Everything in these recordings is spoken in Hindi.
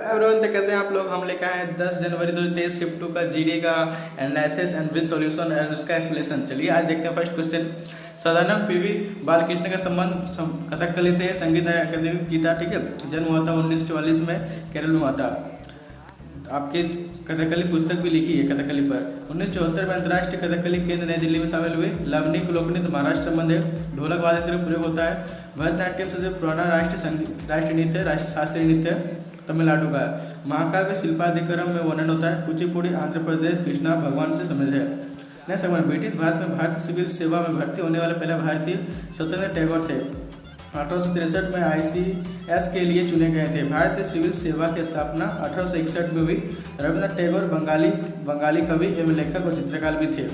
एवरीवन, तो कैसे हैं आप लोग। हम लेकर आए हैं 10 जनवरी 2023 शिफ्ट 2 का जीडी का एनालिसिस एंड विद सॉल्यूशन और उसका एक्सप्लेनेशन। चलिए आज देखते हैं first question. Sadanand PV Balakrishna का संबंध कथकली से संगीत अकादमी की था। ठीक है, जन्म हुआ था 1944 में, केरल में हुआ था। आपकी कथकली पुस्तक भी लिखी है कथकली पर। 1974 में अंतर्राष्ट्रीय कथकली केंद्र नई दिल्ली में शामिल हुए। लवनिक लोकनृत्य महाराष्ट्र संबंध है। ढोलक वाद्ययंत्र में प्रयोग होता है। भरतनाट्यम सबसे पुराना राष्ट्रीय नृत्य राष्ट्रीय शास्त्रीय नृत्य तमिलनाडु का है। महाकाव्य शिल्पाधिक्रम में वर्णन होता है। कुचिपुड़ी आंध्र प्रदेश कृष्णा भगवान से संबंधित है। नेक्स्ट सवाल, ब्रिटिश भारत में भारतीय सिविल सेवा में भर्ती होने वाले पहले भारतीय स्वतंत्र टैगोर थे। 1863 में ICS के लिए चुने गए थे। भारतीय सिविल सेवा की स्थापना 1861 में हुई। रविन्द्रनाथ टैगोर बंगाली कवि एवं लेखक और चित्रकार भी थे।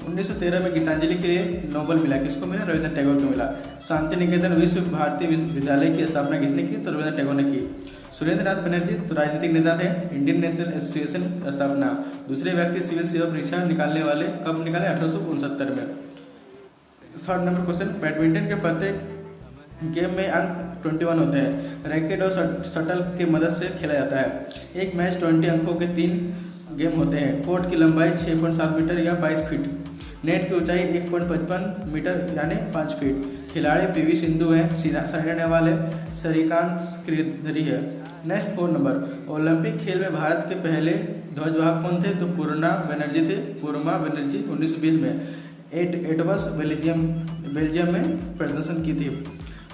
1913 में गीतांजलि के लिए नोबेल मिला। किसको मिला? रविन्द्रनाथ टैगोर को मिला। शांति निकेतन विश्व भारतीय विश्वविद्यालय की स्थापना किसने की? तो रविन्द्रनाथ टैगोर ने की। सुरेंद्रनाथ बनर्जी तो राजनीतिक नेता थे। इंडियन नेशनल एसोसिएशन स्थापना। दूसरे व्यक्ति सिविल सेवा परीक्षा निकालने वाले कब निकाले? 1869 में। थर्ड नंबर क्वेश्चन, बैडमिंटन के प्रत्येक गेम में अंक 21 होते हैं। रैकेट और शटल की मदद से खेला जाता है। एक मैच 20 अंकों के 3 गेम होते हैं। कोर्ट की लंबाई 6.7 मीटर या 22 फीट। नेट की ऊंचाई 1.55 मीटर यानी 5 फीट। खिलाड़ी PV सिंधु हैं। साइना नेहवाल है। श्रीकांत किर्दरी है। नेक्स्ट 4 नंबर, ओलंपिक खेल में भारत के पहले ध्वजवाहक कौन थे? तो पूर्णा बनर्जी थे। पूर्णा बनर्जी 1920 में एटवस बेल्जियम में प्रदर्शन की थी।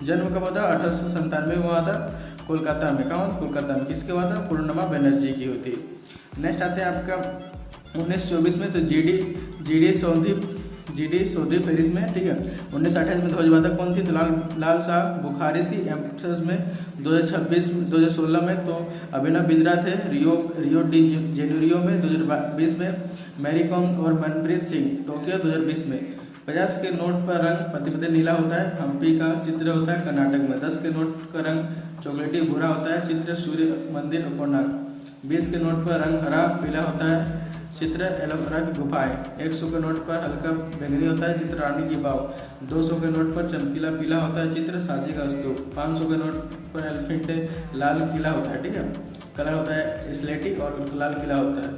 जन्म कब हुआ था? 1897 में हुआ था। कोलकाता में। कहाँ? कोलकाता में। किसके हुआ था? पूर्णिमा बनर्जी की हुई थी। नेक्स्ट आते हैं आपका 1924 में, तो जीडी सौदी पेरिस में। ठीक है, 1928 में ध्वजवाहक कौन थी? तो लाल शाह बुखारी थी। एम्स में 2016 में तो अभिनव बिंद्रा थे। रियो डी जेनेरियो में 2020 में मैरी कॉम और मनप्रीत सिंह। टोक्यो 2020 में। 50 के नोट पर रंग प्रतिपदे नीला होता है। हम्पी का चित्र होता है कर्नाटक में। 10 के नोट का रंग चॉकलेटी भूरा होता है। चित्र सूर्य मंदिर कोणार्क। 20 के नोट पर रंग हरा पीला होता है। चित्र एलोवेरा की गुफाएं। 100 के नोट पर हल्का बैंगनी होता है। चित्र रानी की बाव। 200 के नोट पर चमकीला पीला होता है। चित्र सांची का स्तूप। 500 के नोट पर एलिफेंट लाल किला होता है। ठीक है, कलर होता है स्लेटी और लाल किला होता है।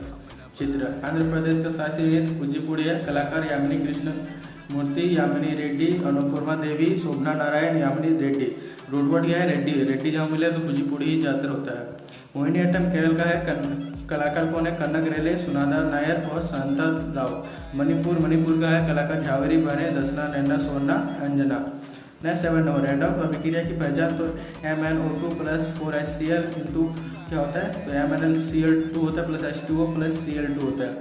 चित्र आंध्र प्रदेश का शास्त्रीय नृत्य कुचिपुड़ी है। कलाकार यामिनी कृष्ण मूर्ति, यामिनी रेड्डी, अनुपूर्वा देवी, शोभना नारायण, यामिनी रेड्डी। रूट वर्ड क्या है? रेड्डी जहाँ मिले तो कुचिपुड़ी ही ज़्यादातर होता है। मोहिनीअट्टम केरल का है। कलाकार कौन है? कनक रेले, सुनादा नायर और शांता राव। मणिपुर का है। कलाकार झावेरी बने, दसना, नैना, सोना, Anjana. Next 7 number, rid of अभिक्रिया की पहचान। तो MnO2 + 4HCl इंटू क्या होता है? तो MnCl2 होता है प्लस H2O प्लस Cl2 होता है।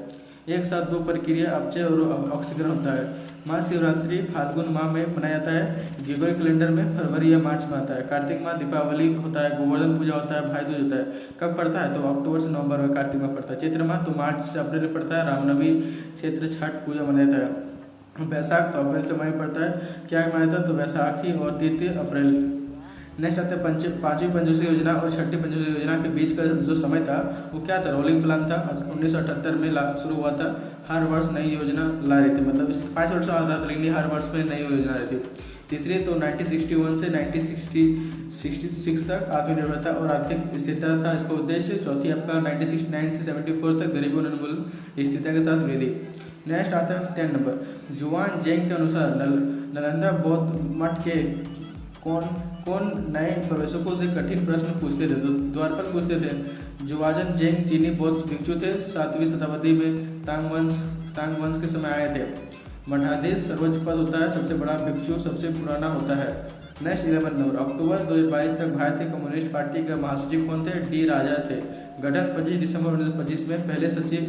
एक साथ 2 प्रक्रिया अपचय और ऑक्सीकरण होता है। महाशिवरात्रि फाल्गुन माह में मनाया जाता है। ग्रेगोरी कैलेंडर में फरवरी या मार्च में आता है। कार्तिक माह दीपावली होता है। गोवर्धन पूजा होता है। भाई दूज होता है। कब पड़ता है? तो अक्टूबर से नवंबर में कार्तिक माह पड़ता है। चैत्र माह तो मार्च से अप्रैल में पड़ता है। रामनवमी, क्षेत्र छठ पूजा मनाया जाता है। बैसाख तो अप्रैल से मई पड़ता है। क्या मनाया जाता है? तो बैसाखी और 3 अप्रैल। नेक्स्ट आते हैं पांचवी पंचवर्षीय योजना और छठी पंचवर्षीय योजना के बीच का जो समय था वो क्या था? रोलिंग प्लान था। 1978 में शुरू हुआ था। हर वर्ष नई योजना ला रही थी, मतलब इस 5 वर्ष आता था लेकिन हर वर्ष में नई योजना आ रही थी। तीसरी तो 1961 से 1966 तक आत्मनिर्भरता और आर्थिक स्थिरता था इसका उद्देश्य। चौथी आपका 1969 से 74 तक गरीबी उन्मूलन स्थिरता के साथ वृद्धि। नेक्स्ट आता है 10 नंबर, जुआन जेंग के अनुसार नालंदा बौद्ध मठ के कौन नए प्रवेशकों से कठिन प्रश्न पूछते थे? तो द्वारपाल पूछते थे। जुआन जेंग चीनी बौद्ध भिक्षु थे। 7वीं शताब्दी में तांग वंश के समय आए थे। मठाधीश सर्वोच्च पद होता है। सबसे बड़ा भिक्षु सबसे पुराना होता है। नेक्स्ट 11 नंबर, अक्टूबर 2022 तक भारतीय कम्युनिस्ट पार्टी के महासचिव कौन थे? D राजा थे। गठन 25 दिसंबर 1925 में। पहले सचिव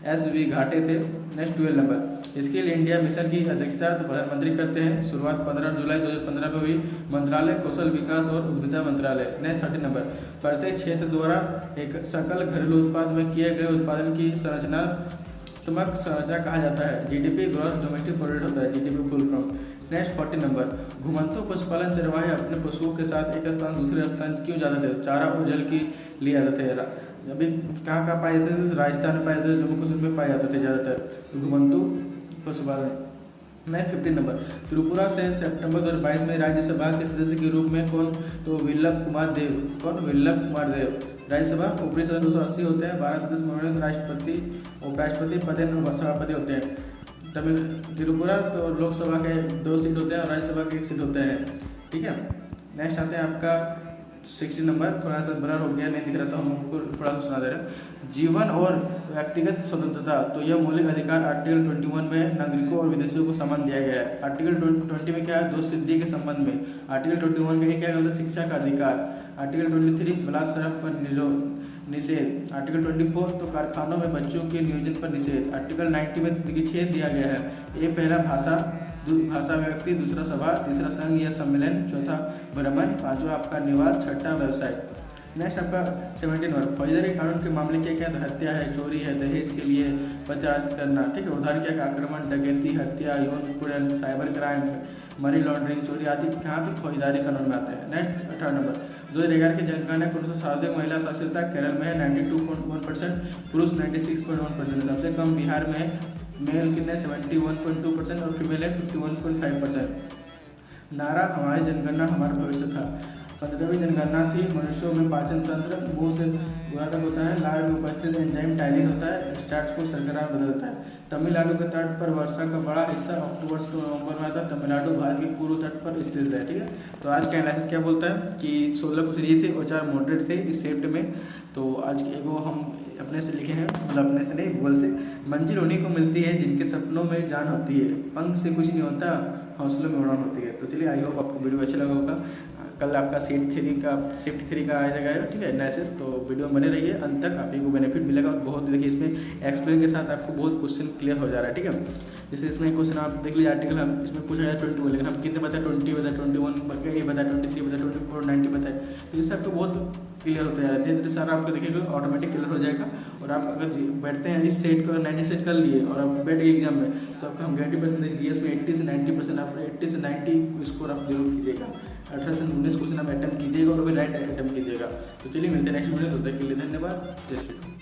SV घाटे थे। Next 12 number, skill India mission की अध्यक्षता तो प्रधानमंत्री करते हैं। शुरुआत 15 जुलाई 2015 में हुई। मंत्रालय कौशल विकास और उद्यमिता मंत्रालय। नेक्स्ट 13 नंबर, प्रत्येक क्षेत्र द्वारा एक सकल घरेलू उत्पाद में किए गए उत्पादन की संरचनात्मक संरचना कहा जाता है। GDP ग्रॉस डोमेस्टिक प्रोडक्ट होता है। GDP full form. Next 14 number, घुमंतु पशुपालन चरवाहे अपने पशुओं के साथ एक स्थान दूसरे स्थान क्यों जाते थे? चारा और जल के लिए जाते थे। अभी कहाँ पाए जाते थे? राजस्थान में पाए जाते थे, जम्मू कश्मीर में पाए जाते थे ज़्यादातर घुमंतु पशुपालन। नेक्स्ट 15 नंबर, त्रिपुरा से सितंबर 2022 में राज्यसभा के सदस्य के रूप में कौन? तो विल्लभ कुमार देव। कौन? विल्लभ कुमार देव। राज्यसभा ऊपरी सदन 280 होते हैं, 12 सदस्य मनोनीत राष्ट्रपति उपराष्ट्रपति पद सभापति होते हैं। त्रिपुरा तो लोकसभा के 2 सीट होते हैं और राज्यसभा के 1 सीट होते हैं। ठीक है, नेक्स्ट आते हैं आपका 60 नंबर, थोड़ा सा ब्लर हो गया नहीं दिख रहा तो हम आपको थोड़ा सा सुना दे रहे हैं। जीवन और व्यक्तिगत स्वतंत्रता, तो यह मौलिक अधिकार आर्टिकल 21 में नागरिकों और विदेशियों को समान दिया गया है। आर्टिकल 20 में क्या है, दोष सिद्धि के संबंध में। आर्टिकल 21 में क्या है, शिक्षा का अधिकार। आर्टिकल 23 बलात्कार पर निषेध। आर्टिकल 24 तो कारखानों में बच्चों के नियोजन पर निषेध। आर्टिकल 90 में निषेध दिया गया है। ये पहला भाषा व्यक्ति, दूसरा सभा, तीसरा संघ या सम्मेलन, चौथा भ्रमण, पांचवा आपका निवास, छठा व्यवसाय। नेक्स्ट आपका 17 नंबर, फौजदारी कानून के मामले क्या है, हत्या है, चोरी है, दहेज के लिए पत्राचार करना। ठीक है, उदाहरण क्या है, आक्रमण, डकैती, हत्या, यौन उत्पीड़न, साइबर क्राइम, मनी लॉन्ड्रिंग, चोरी आदि कहाँ पे फौजदारी कानून में आते हैं। नेक्स्ट 18 नंबर, 2011 की जनगणना के अनुसार सर्वाधिक महिला साक्षरता केरल में है 92.1%, पुरुष 96.1%। सबसे कम बिहार में मेल कितने 71.2% और फीमेल है 51.5%। नारा हमारी जनगणना हमारा भविष्य था। 15वीं जनगणना थी। मनुष्यों में पाचन तंत्र मुंह से गुदातक होता है, लार में उपस्थित एंजाइम टाइलिन होता है, स्टार्च को शर्करा में बदलता है। तमिलनाडु के तट पर वर्षा का बड़ा हिस्सा अक्टूबर से नवंबर में आता है। तमिलनाडु भारत के पूर्व तट पर स्थित है। ठीक है, तो आज का एनालिसिस क्या बोलता है कि 16 क्वेश्चन ये थे और 4 मॉडरेट थे इस शिफ्ट में। तो आज के वो हम अपने से लिखे हैं, मतलब अपने से नहीं गूगल से। मंजिल उन्हीं को मिलती है जिनके सपनों में जान होती है, पंख से कुछ नहीं होता, हौसलों में उड़ान होती है। तो चलिए, आई होप आपको वीडियो अच्छा लगा होगा। कल आपका शिफ्ट 3 का आ जाएगा। ठीक है, एनालिसिस, तो वीडियो में बने रहिए अंत तक, आप ही को बेनिफिट मिलेगा। और बहुत देखिए इसमें एक्सप्लेन के साथ आपको बहुत क्वेश्चन क्लियर हो जा रहा है। ठीक है, जैसे इसमें क्वेश्चन आप देख लीजिए, आर्टिकल हम इसमें पूछा जाए 21, लेकिन हम कितने बताए 20 बताए, 21 ये बताए, 23 बताए, 24, 90 बताए। तो इससे आपको बहुत क्लियर होता जा रहा है। धीरे सर आपको देखिएगा ऑटोमेटिक क्लियर हो जाएगा। और आप अगर बैठते हैं इस सेट को 90 सेट कर लिए और आप बैठ गए एग्जाम में, तो आपका हम गारंटी परसेंटेज जीएस में 80 से 90% आप 80 से 90 स्कोर आप जरूर कीजिएगा। 18 से 19 क्वेश्चन आप अटेम्प्ट कीजिएगा और भी राइट अटेम्प्ट कीजिएगा। तो चलिए मिलते हैं नेक्स्ट वीडियो, तब तक के लिए धन्यवाद। जय श्री राम।